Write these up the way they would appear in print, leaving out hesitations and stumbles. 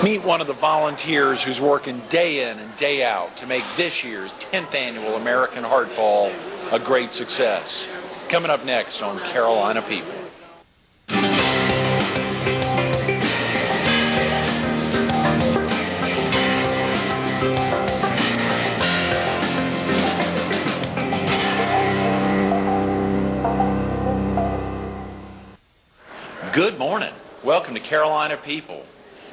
Meet one of the volunteers who's working day in and day out to make this year's 10th Annual American Heart Ball a great success. Coming up next on Carolina People. Good morning. Welcome to Carolina People.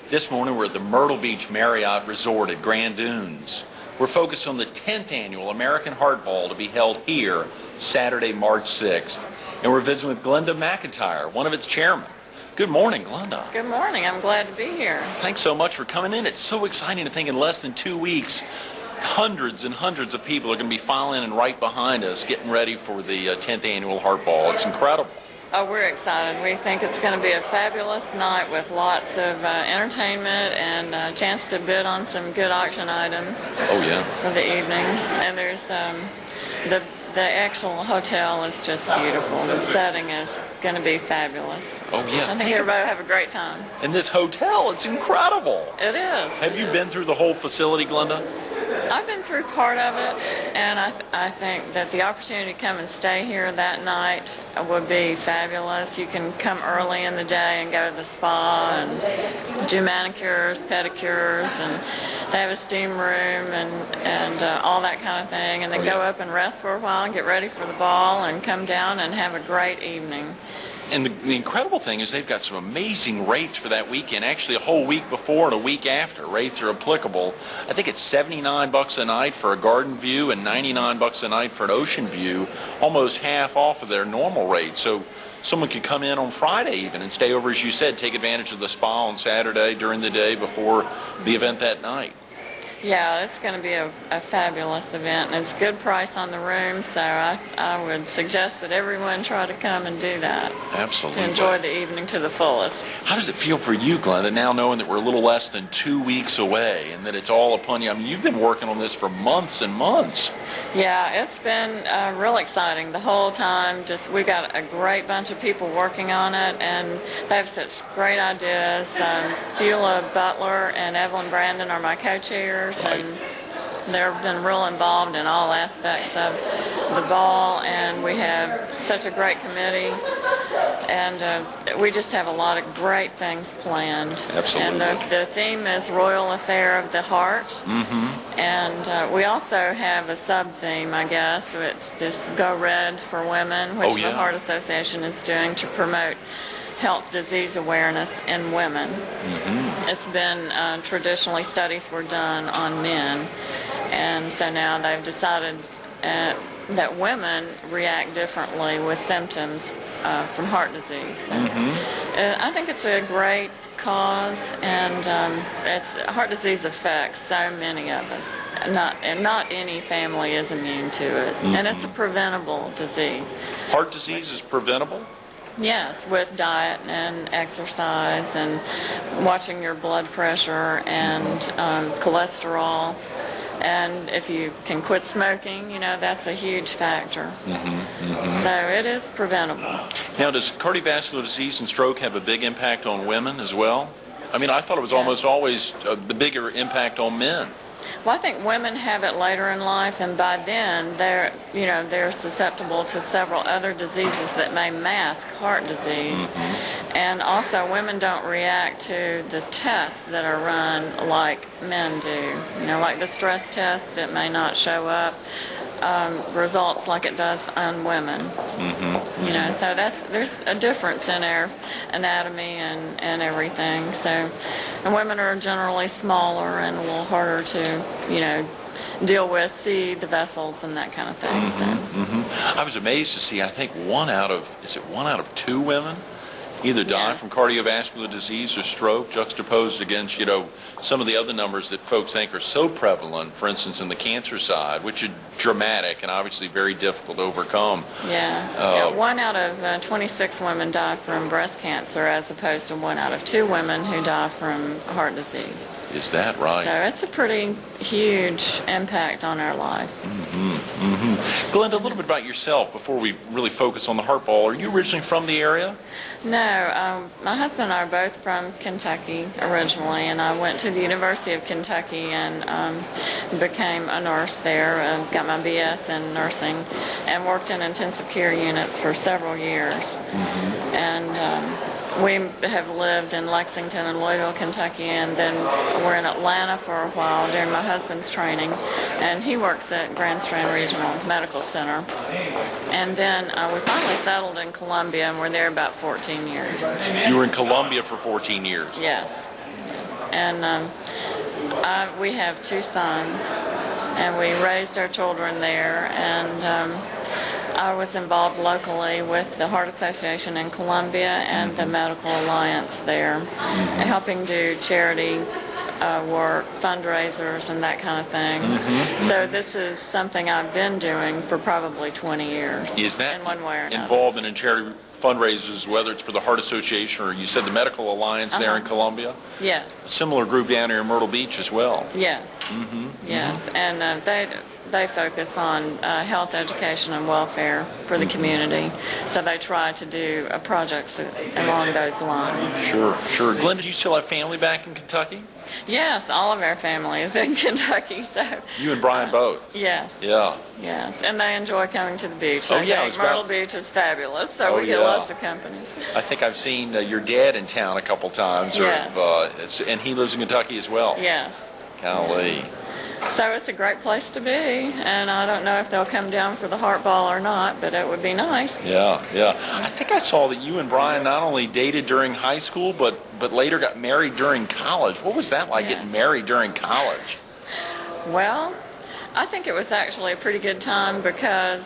This morning we're at the Myrtle Beach Marriott Resort at Grand Dunes. We're focused on the 10th Annual American Heart Ball to be held here Saturday, March 6th. And we're visiting with Glinda McIntyre, one of its chairmen. Good morning, Glinda. Good morning. I'm glad to be here. Thanks so much for coming in. It's so exciting to think in less than 2 weeks, hundreds and hundreds of people are going to be filing in right behind us, getting ready for the 10th Annual Heart Ball. It's incredible. Oh, we're excited. We think it's going to be a fabulous night with lots of entertainment and a chance to bid on some good auction items. Oh, yeah. For the evening. And there's the actual hotel is just beautiful. The setting is going to be fabulous. Oh, yeah. I think everybody will have a great time. And this hotel, it's incredible. It is. Have you been through the whole facility, Glinda? I've been through part of it, and I think that the opportunity to come and stay here that night would be fabulous. You can come early in the day and go to the spa and do manicures, pedicures, and they have a steam room and all that kind of thing. And then go up and rest for a while and get ready for the ball and come down and have a great evening. And the incredible thing is they've got some amazing rates for that weekend. Actually, a whole week before and a week after. Rates are applicable. I think it's $79 a night for a garden view and $99 a night for an ocean view, almost half off of their normal rate. So someone could come in on Friday even and stay over, as you said, take advantage of the spa on Saturday during the day before the event that night. Yeah, it's going to be a fabulous event, and it's a good price on the room, so I would suggest that everyone try to come and do that. Absolutely. To enjoy the evening to the fullest. How does it feel for you, Glinda, now knowing that we're a little less than 2 weeks away and that it's all upon you? I mean, you've been working on this for months and months. Yeah, it's been real exciting the whole time. We got a great bunch of people working on it, and they have such great ideas. Beulah Butler and Evelyn Brandon are my co-chairs. Right. And they've been real involved in all aspects of the ball, and we have such a great committee, and we just have a lot of great things planned. Absolutely. And the theme is Royal Affair of the Heart. Mm-hmm. And we also have a sub-theme, I guess. It's this Go Red for Women, which the Heart Association is doing to promote health disease awareness in women. Mm-hmm. It's been traditionally studies were done on men, and so now they've decided that women react differently with symptoms from heart disease. Mm-hmm. I think it's a great cause, and heart disease affects so many of us. Not any family is immune to it, mm-hmm. and it's a preventable disease. Heart disease is preventable? Yes, with diet and exercise and watching your blood pressure and cholesterol. And if you can quit smoking, that's a huge factor. Mm-hmm, mm-hmm. So it is preventable. Now, does cardiovascular disease and stroke have a big impact on women as well? I mean, I thought it was almost always the bigger impact on men. Well, I think women have it later in life, and by then they're susceptible to several other diseases that may mask heart disease. Mm-hmm. And also, women don't react to the tests that are run like men do. Like the stress test, it may not show up results like it does on women. Mm-hmm. So there's a difference in our anatomy and everything. So, and women are generally smaller and a little harder to, deal with, see the vessels and that kind of thing. Mm-hmm. So. Mm-hmm. I was amazed to see, I think one out of 2 women either die from cardiovascular disease or stroke, juxtaposed against, some of the other numbers that folks think are so prevalent, for instance, in the cancer side, which are dramatic and obviously very difficult to overcome. 1 out of 26 women die from breast cancer, as opposed to 1 out of 2 women who die from heart disease. Is that right? So it's a pretty huge impact on our life. Glinda, a little bit about yourself before we really focus on the heart ball. Are you originally from the area? No, my husband and I are both from Kentucky originally, and I went to the University of Kentucky and became a nurse there, got my BS in nursing, and worked in intensive care units for several years. And we have lived in Lexington and Louisville, Kentucky, and then we're in Atlanta for a while during my husband's training, and he works at Grand Strand Regional Medical Center. And then we finally settled in Columbia, and we're there about 14 years. You were in Columbia for 14 years? Yes. And we have 2 sons, and we raised our children there, and I was involved locally with the Heart Association in Columbia and the Medical Alliance there, helping do charity work, fundraisers, and that kind of thing. So this is something I've been doing for probably 20 years. Is that in one way or another. Involvement in charity fundraisers, whether it's for the Heart Association or you said the Medical Alliance there in Columbia? Yes. A similar group down here in Myrtle Beach as well. Yes. Yes, and they focus on health, education, and welfare for the community. So they try to do projects along those lines. Sure. Glinda, do you still have family back in Kentucky? Yes, all of our family is in Kentucky. So you and Brian both? Yes. Yeah. Yes, and they enjoy coming to the beach. Oh, yeah. Myrtle Beach is fabulous, so we get lots of company. I think I've seen your dad in town a couple times. Yes. And he lives in Kentucky as well. Yes. Golly. So it's a great place to be, and I don't know if they'll come down for the heart ball or not, but it would be nice. Yeah. I think I saw that you and Brian not only dated during high school, but later got married during college. What was that like, getting married during college? Well, I think it was actually a pretty good time because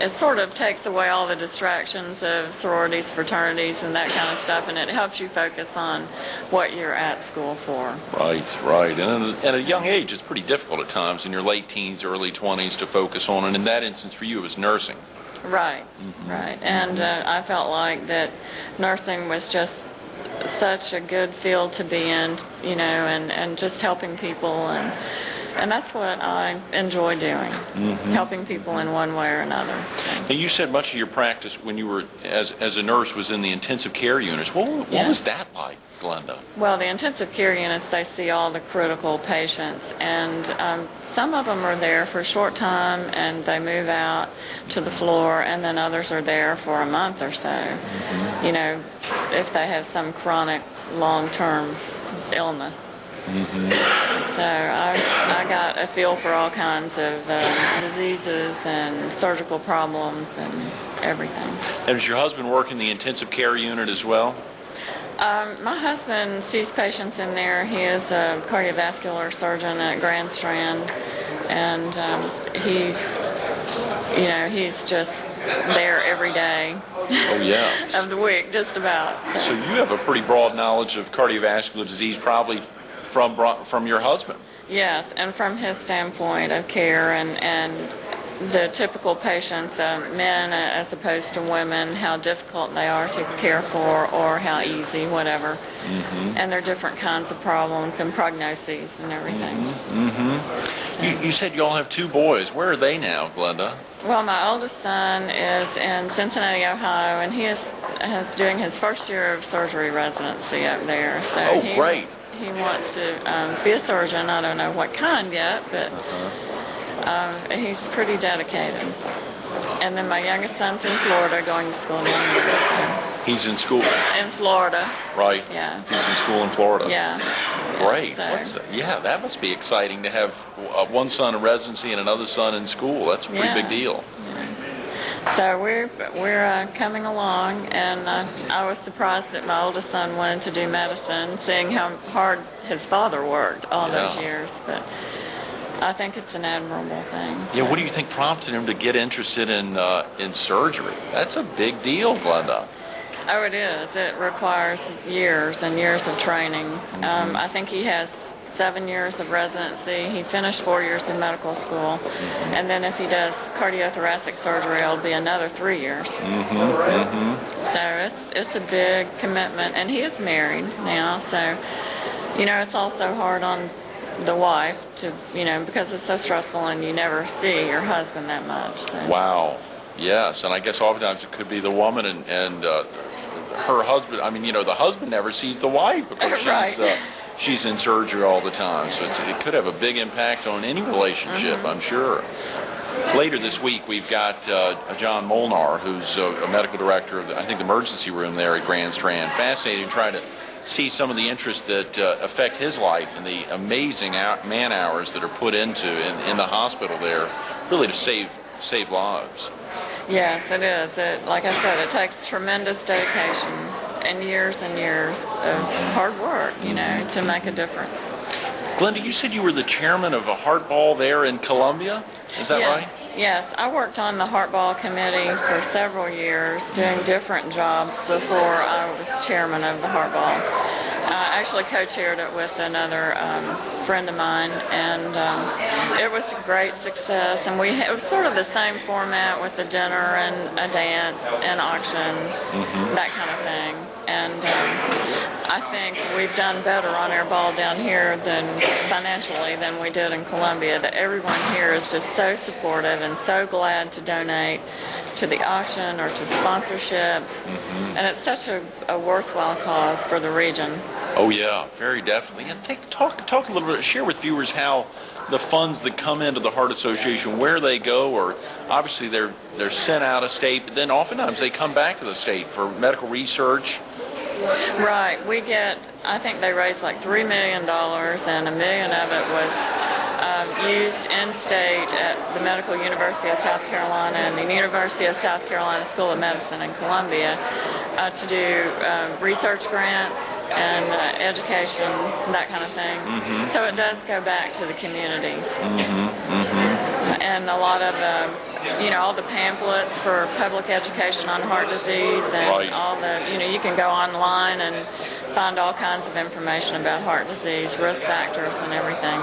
it sort of takes away all the distractions of sororities, fraternities, and that kind of stuff, and it helps you focus on what you're at school for. Right. And at a young age, it's pretty difficult at times in your late teens, early 20s to focus on, and in that instance for you, it was nursing. Right. And I felt like that nursing was just such a good field to be in, and just helping people, and that's what I enjoy doing, helping people in one way or another. Now, you said much of your practice when you were as a nurse was in the intensive care units. What was that like, Glinda? Well, the intensive care units, they see all the critical patients, and some of them are there for a short time and they move out to the floor, and then others are there for a month or so, if they have some chronic long-term illness. So I got a feel for all kinds of diseases and surgical problems and everything. And does your husband work in the intensive care unit as well? My husband sees patients in there. He is a cardiovascular surgeon at Grand Strand, and he's just there every day. Oh, yeah. Of the week, just about. So you have a pretty broad knowledge of cardiovascular disease, probably from your husband. Yes, and from his standpoint of care and the typical patients, men as opposed to women, how difficult they are to care for or how easy, whatever. And there are different kinds of problems and prognoses and everything. You said you all have 2 boys. Where are they now, Glinda? Well, my oldest son is in Cincinnati, Ohio, and he is doing his first year of surgery residency up there. So great. He wants to be a surgeon. I don't know what kind yet, but he's pretty dedicated. And then my youngest son's in Florida going to school down there. He's in school? In Florida. Right. Yeah. He's in school in Florida. Yeah. Great. So. That must be exciting to have one son in residency and another son in school. That's a pretty big deal. Yeah. So we're coming along, and I was surprised that my oldest son wanted to do medicine, seeing how hard his father worked all those years. But I think it's an admirable thing. Yeah. What do you think prompted him to get interested in surgery? That's a big deal, Glinda. Oh, it is. It requires years and years of training. I think he has 7 years of residency. He finished 4 years in medical school. And then if he does cardiothoracic surgery, it'll be another 3 years. So it's a big commitment. And he is married now, so It's also hard on the wife to, because it's so stressful and you never see your husband that much. So. Wow. Yes, and I guess oftentimes it could be the woman and her husband. I mean, the husband never sees the wife because Right. She's in surgery all the time. So it could have a big impact on any relationship, I'm sure. Later this week, we've got John Molnar, who's a medical director of, the emergency room there at Grand Strand. Fascinating trying to see some of the interests that affect his life and the amazing man hours that are put into in the hospital there, really to save lives. Yes, it is. Like I said, it takes tremendous dedication and years of hard work, to make a difference. Glinda, you said you were the chairman of a heart ball there in Columbia. Is that right? Yes, I worked on the Heart Ball Committee for several years, doing different jobs before I was chairman of the Heart Ball. I actually co-chaired it with another friend of mine, and it was a great success. And it was sort of the same format with a dinner and a dance and auction, that kind of thing. And I think we've done better on our ball down here financially than we did in Columbia. That everyone here is just so supportive and so glad to donate to the auction or to sponsorships. And it's such a worthwhile cause for the region. Oh yeah, very definitely. And talk a little bit, share with viewers how the funds that come into the Heart Association, where they go, or obviously they're sent out of state, but then oftentimes they come back to the state for medical research. Right. I think they raised like $3 million, and $1 million of it was used in-state at the Medical University of South Carolina and the University of South Carolina School of Medicine in Columbia to do research grants and education, that kind of thing. So it does go back to the communities. And a lot of all the pamphlets for public education on heart disease and all you can go online and find all kinds of information about heart disease, risk factors, and everything.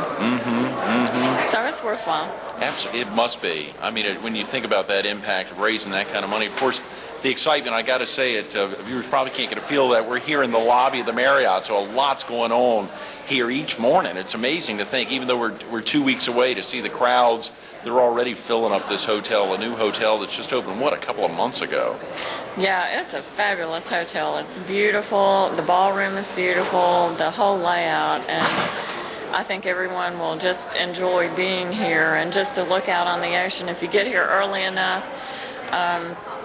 So it's worthwhile. Absolutely, it must be. I mean, when you think about that impact of raising that kind of money, of course, the excitement, I got to say it, viewers probably can't get a feel of that. We're here in the lobby of the Marriott, so a lot's going on here each morning. It's amazing to think, even though we're 2 weeks away, to see the crowds. They're already filling up this hotel, a new hotel that's just opened, a couple of months ago. Yeah, it's a fabulous hotel. It's beautiful. The ballroom is beautiful, the whole layout, and I think everyone will just enjoy being here and just to look out on the ocean. If you get here early enough,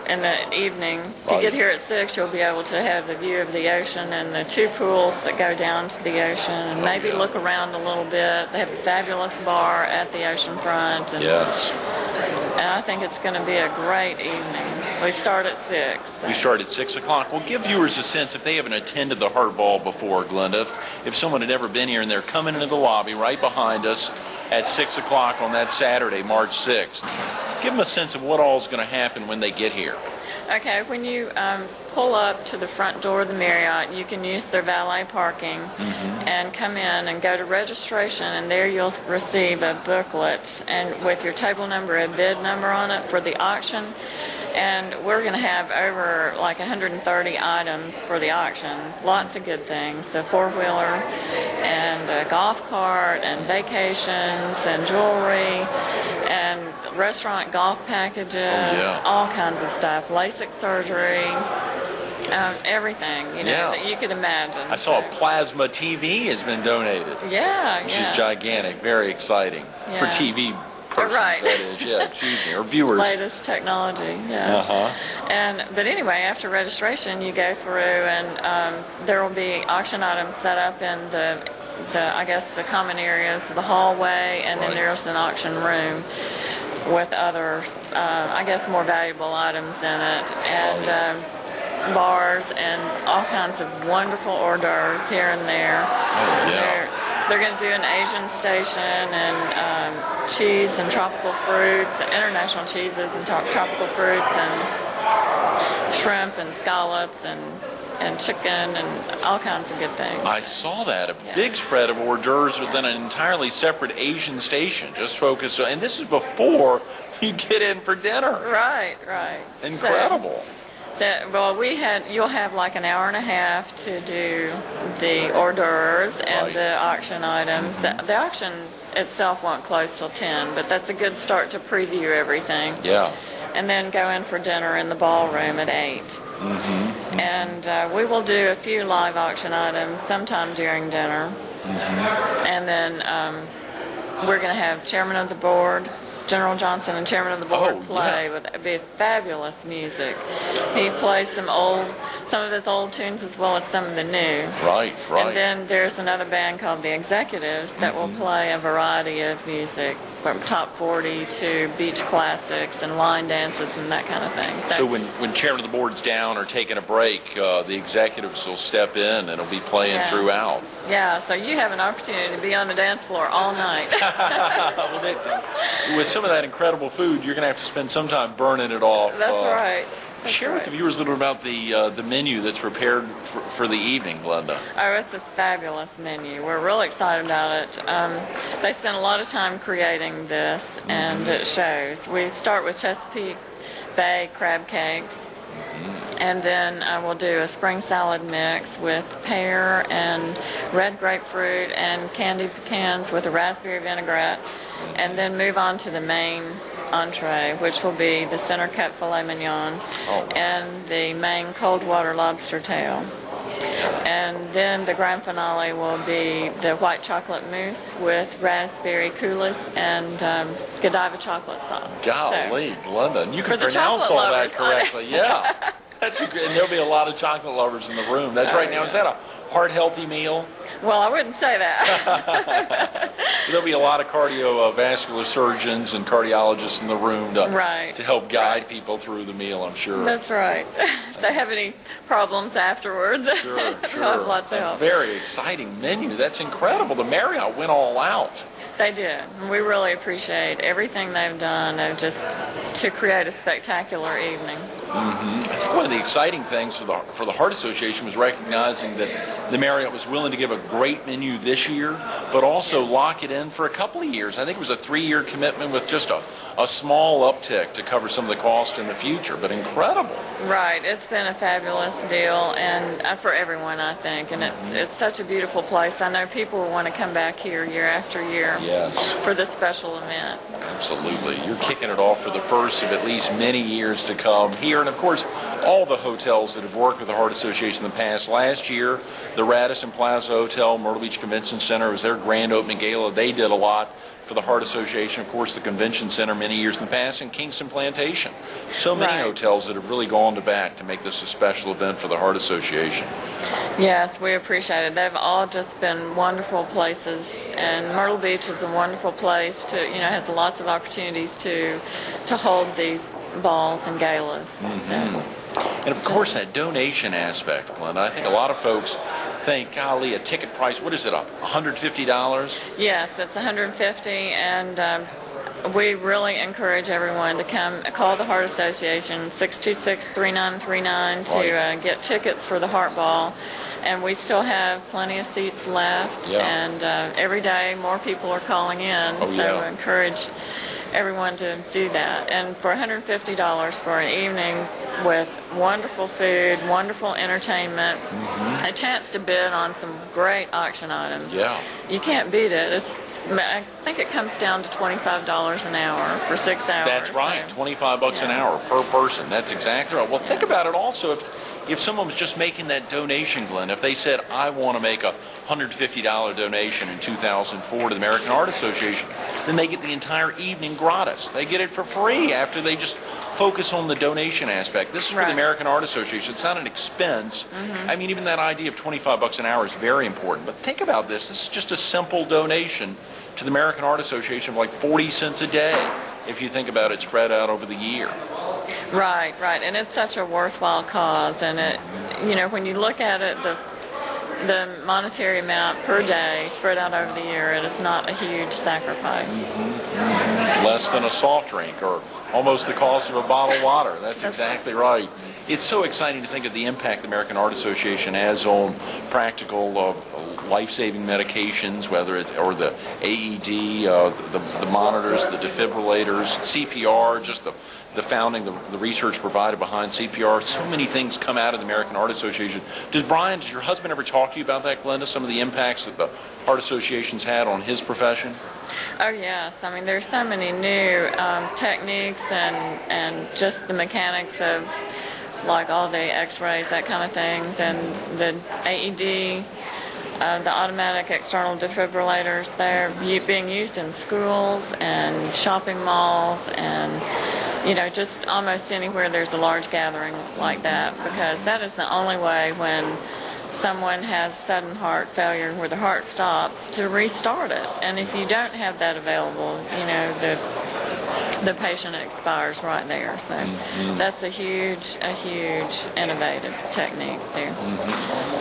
in the evening, if you get here at 6, you'll be able to have the view of the ocean and the 2 pools that go down to the ocean, and maybe look around a little bit. They have a fabulous bar at the ocean front. And, yes. And I think it's going to be a great evening. We start at 6. So. We start at 6 o'clock. Well, give viewers a sense, if they haven't attended the Heart Ball before, Glinda, if someone had never been here and they're coming into the lobby right behind us at 6 o'clock on that Saturday, March 6th, give them a sense of what all is going to happen when they get here. Okay, when you pull up to the front door of the Marriott, you can use their valet parking and come in and go to registration, and there you'll receive a booklet and with your table number and bid number on it for the auction. And we're going to have over like 130 items for the auction. Lots of good things. A 4-wheeler and a golf cart and vacations and jewelry and restaurant golf packages, all kinds of stuff. LASIK surgery, everything, that you could imagine. I saw a plasma TV has been donated. Yeah, which is gigantic. Very exciting for TV persons, right. That is, or viewers. Latest technology, But anyway, after registration, you go through, and there will be auction items set up in the common areas, the hallway, and then there's an auction room with other, more valuable items in it, and bars and all kinds of wonderful hors d'oeuvres here and there. They're going to do an Asian station and cheese and tropical fruits, international cheeses and tropical fruits, and shrimp and scallops and chicken and all kinds of good things. I saw that, a big spread of hors d'oeuvres with then an entirely separate Asian station, just focused on, and this is before you get in for dinner. Right. Incredible. Well, you'll have like an hour and a half to do the hors d'oeuvres and Right. the auction items. The auction itself won't close till 10, but that's a good start to preview everything. Yeah. And then go in for dinner in the ballroom at 8. And we will do a few live auction items sometime during dinner. And then we're going to have chairman of the board, General Johnson, and chairman of the board play with fabulous music. He plays some of his old tunes as well as some of the new. Right. And then there's another band called the Executives that will play a variety of music, from top 40 to beach classics and line dances and that kind of thing. So when chairman of the board's down or taking a break, the executives will step in and it'll be playing throughout. Yeah, so you have an opportunity to be on the dance floor all night. With some of that incredible food, you're going to have to spend some time burning it off. That's right. Share with the viewers a little about the menu that's prepared for the evening, Glinda. Oh, it's a fabulous menu. We're really excited about it. They spent a lot of time creating this, and it shows. We start with Chesapeake Bay crab cakes, and then we'll do a spring salad mix with pear and red grapefruit and candied pecans with a raspberry vinaigrette, and then move on to the main entree, which will be the center cut filet mignon and the main cold water lobster tail. And then the grand finale will be the white chocolate mousse with raspberry coulis and Godiva chocolate sauce. Golly, Glinda, you can For the pronounce chocolate all lovers. that correctly. Yeah. That's and there'll be a lot of chocolate lovers in the room. That's right. Now, is that a heart-healthy meal? Well, I wouldn't say that. There'll be a lot of cardiovascular surgeons and cardiologists in the room to help guide people through the meal, I'm sure. That's right. If they have any problems afterwards, Sure. they'll have lots of help. Very exciting menu. That's incredible. The Marriott went all out. They did. We really appreciate everything they've done to create a spectacular evening. I think one of the exciting things for the Heart Association was recognizing that the Marriott was willing to give a great menu this year, but also lock it in for a couple of years. I think it was a 3-year commitment with just a small uptick to cover some of the cost in the future, but incredible. Right. It's been a fabulous deal, and for everyone, I think. And it's such a beautiful place. I know people will want to come back here year after year for this special event. Absolutely. You're kicking it off for the first of at least many years to come here. And, of course, all the hotels that have worked with the Heart Association in the past. Last year, the Radisson Plaza Hotel, Myrtle Beach Convention Center, was their grand opening gala. They did a lot for the Heart Association. Of course, the Convention Center many years in the past, and Kingston Plantation. So many hotels that have really gone to bat to make this a special event for the Heart Association. Yes, we appreciate it. They've all just been wonderful places, and Myrtle Beach is a wonderful place has lots of opportunities to hold these balls and galas. And of course, that donation aspect, Glenn. I think a lot of folks think, golly, a ticket price, what is it, $150? Yes, it's $150, and we really encourage everyone to come call the Heart Association 626-3939 to get tickets for the Heart Ball. And we still have plenty of seats left, and every day more people are calling in, we encourage everyone to do that. And for $150 for an evening with wonderful food, wonderful entertainment, a chance to bid on some great auction items. You can't beat it. I think it comes down to $25 an hour for 6 hours. That's right, $25 an hour per person. That's exactly right. Well, think about it also. If someone was just making that donation, Glenn, if they said, I want to make a $150 donation in 2004 to the American Heart Association, then they get the entire evening gratis. They get it for free after they just focus on the donation aspect. This is for the American Heart Association. It's not an expense. I mean, even that idea of $25 an hour is very important. But think about this. This is just a simple donation to the American Heart Association of like 40 cents a day, if you think about it spread out over the year. Right. And it's such a worthwhile cause. And when you look at it, the monetary amount per day spread out over the year, it is not a huge sacrifice. Less than a soft drink or almost the cost of a bottle of water. That's exactly right. It's so exciting to think of the impact the American Heart Association has on practical life-saving medications, whether it's or the AED, the monitors, the defibrillators, CPR, just the the founding, the research provided behind CPR. So many things come out of the American Heart Association. Does your husband ever talk to you about that, Glinda, some of the impacts that the Heart Association's had on his profession? Oh, yes. I mean, there's so many new techniques and just the mechanics of, like, all the x-rays, that kind of things, and the AED, the automatic external defibrillators. They're being used in schools and shopping malls and, just almost anywhere there's a large gathering like that, because that is the only way when someone has sudden heart failure where the heart stops to restart it. And if you don't have that available, the patient expires right there. So that's a huge innovative technique there.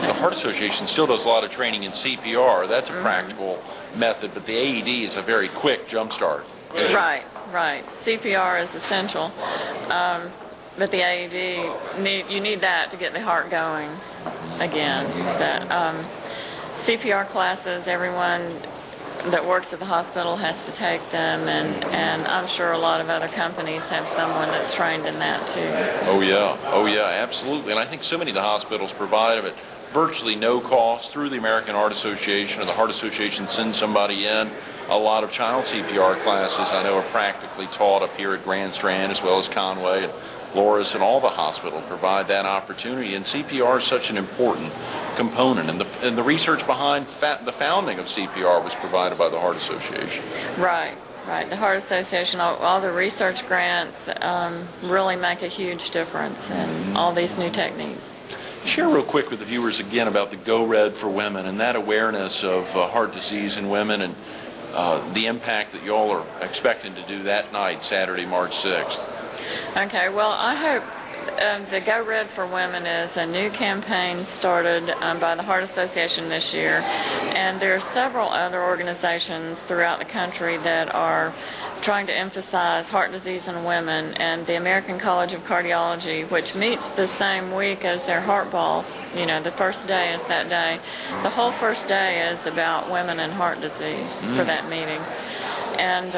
The Heart Association still does a lot of training in CPR. That's a practical method, but the AED is a very quick jump start. Right. CPR is essential, but the AED, you need that to get the heart going again. But CPR classes, everyone that works at the hospital has to take them, and I'm sure a lot of other companies have someone that's trained in that too. Oh yeah, absolutely. And I think so many of the hospitals provide it at virtually no cost through the American Heart Association, or the Heart Association sends somebody in. A lot of child CPR classes I know are practically taught up here at Grand Strand, as well as Conway and Loris, and all the hospitals provide that opportunity. And CPR is such an important component, and the research behind the founding of CPR was provided by the Heart Association. Right. The Heart Association, all the research grants really make a huge difference in all these new techniques. Share real quick with the viewers again about the Go Red for Women and that awareness of heart disease in women, and the impact that you all are expecting to do that night, Saturday, March 6th. Okay, well, I hope the Go Red for Women is a new campaign started by the Heart Association this year, and there are several other organizations throughout the country that are trying to emphasize heart disease in women, and the American College of Cardiology, which meets the same week as their heart balls, the first day is that day. The whole first day is about women and heart disease for that meeting. And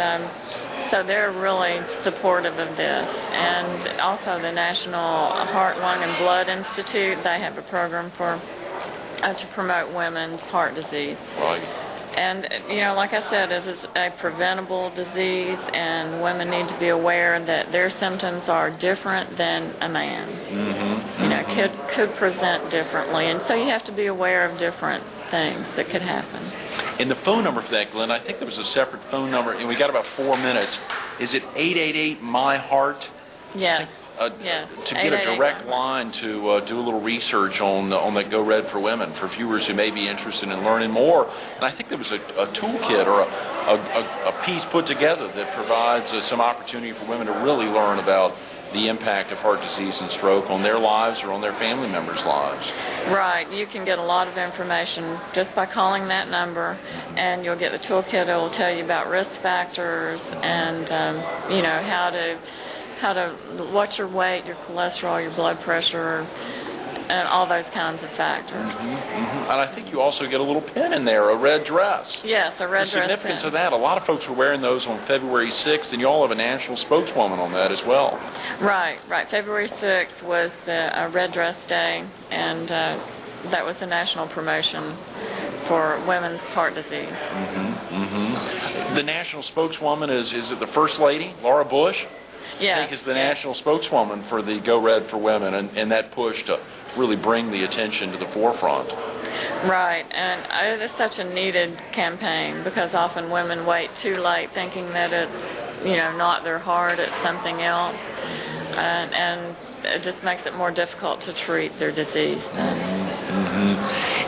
so they're really supportive of this. And also the National Heart, Lung, and Blood Institute, they have a program to promote women's heart disease. Right. And, like I said, it is a preventable disease, and women need to be aware that their symptoms are different than a man's. Could present differently. And so you have to be aware of different things that could happen. And the phone number for that, Glenn, I think there was a separate phone number, and we got about 4 minutes. Is it 888-MY-HEART? Yes. Yes. To get a direct line to do a little research on that Go Red for Women for viewers who may be interested in learning more. And I think there was a toolkit or a piece put together that provides some opportunity for women to really learn about the impact of heart disease and stroke on their lives or on their family members' lives. Right. You can get a lot of information just by calling that number, and you'll get the toolkit. It will tell you about risk factors and, how to watch your weight, your cholesterol, your blood pressure, and all those kinds of factors. And I think you also get a little pin in there, a red dress. Yes, a red dress. The significance of that, a lot of folks were wearing those on February 6th, and you all have a national spokeswoman on that as well. Right. February 6th was the Red Dress Day, and that was the national promotion for women's heart disease. The national spokeswoman is it the First Lady, Laura Bush? Yes. I think is the national spokeswoman for the Go Red for Women, and that push to really bring the attention to the forefront. Right, and it is such a needed campaign, because often women wait too late thinking that it's, not their heart, it's something else, and it just makes it more difficult to treat their disease.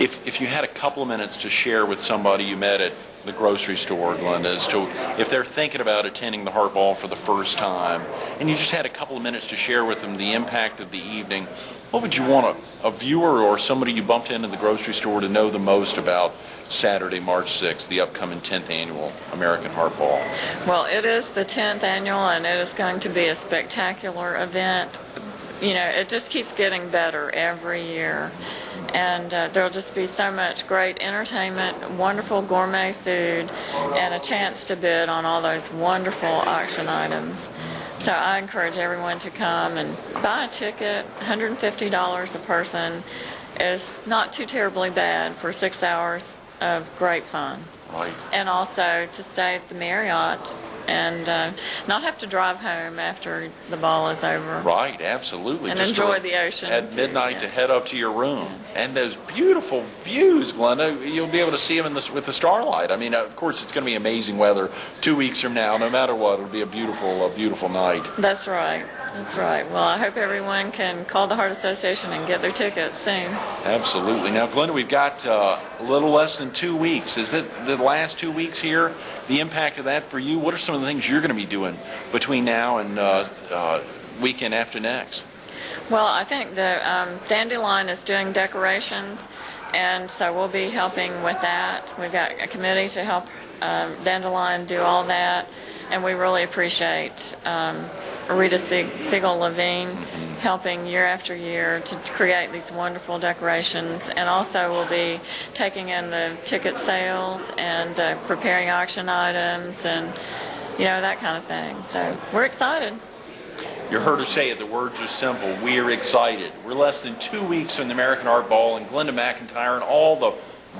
If you had a couple of minutes to share with somebody you met at the grocery store, Glinda, as to if they're thinking about attending the Heart Ball for the first time, and you just had a couple of minutes to share with them the impact of the evening, what would you want a viewer or somebody you bumped into the grocery store to know the most about Saturday, March 6th, the upcoming 10th Annual American Heart Ball? Well, it is the 10th Annual, and it is going to be a spectacular event. It just keeps getting better every year. And there'll just be so much great entertainment, wonderful gourmet food, and a chance to bid on all those wonderful auction items. So I encourage everyone to come and buy a ticket. $150 a person is not too terribly bad for 6 hours of great fun. Right. And also to stay at the Marriott and not have to drive home after the ball is over. Right, absolutely. And Just enjoy the ocean. at midnight too. to head up to your room. Yeah. And those beautiful views, Glenda, you'll be able to see them with the starlight. I mean, of course, it's going to be amazing weather 2 weeks from now. No matter what, it'll be a beautiful night. That's right. That's right. Well, I hope everyone can call the Heart Association and get their tickets soon. Absolutely. Now, Glenda, we've got a little less than 2 weeks. Is it the last 2 weeks here? The impact of that for you? What are some of the things you're going to be doing between now and weekend after next? Well, I think the Dandelion is doing decorations, and so we'll be helping with that. We've got a committee to help Dandelion do all that, and we really appreciate Rita Siegel-Levine helping year after year to create these wonderful decorations, and also we'll be taking in the ticket sales and preparing auction items and that kind of thing. So we're excited. You heard her say it. The words are simple. We're excited. We're less than 2 weeks from the American Art Ball, and Glinda McIntyre and all the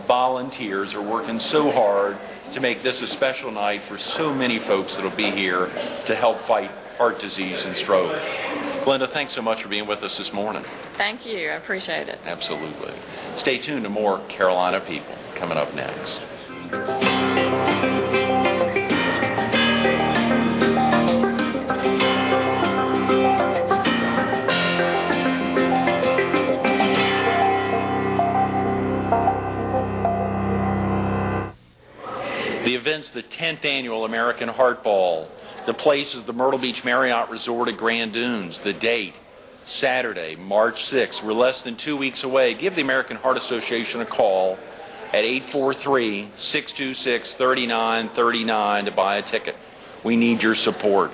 volunteers are working so hard to make this a special night for so many folks that will be here to help fight heart disease and stroke. Glinda, thanks so much for being with us this morning. Thank you. I appreciate it. Absolutely. Stay tuned to more Carolina People coming up next. The event's the 10th annual American Heart Ball. The place is the Myrtle Beach Marriott Resort at Grand Dunes. The date, Saturday, March 6th. We're less than 2 weeks away. Give the American Heart Association a call at 843-626-3939 to buy a ticket. We need your support.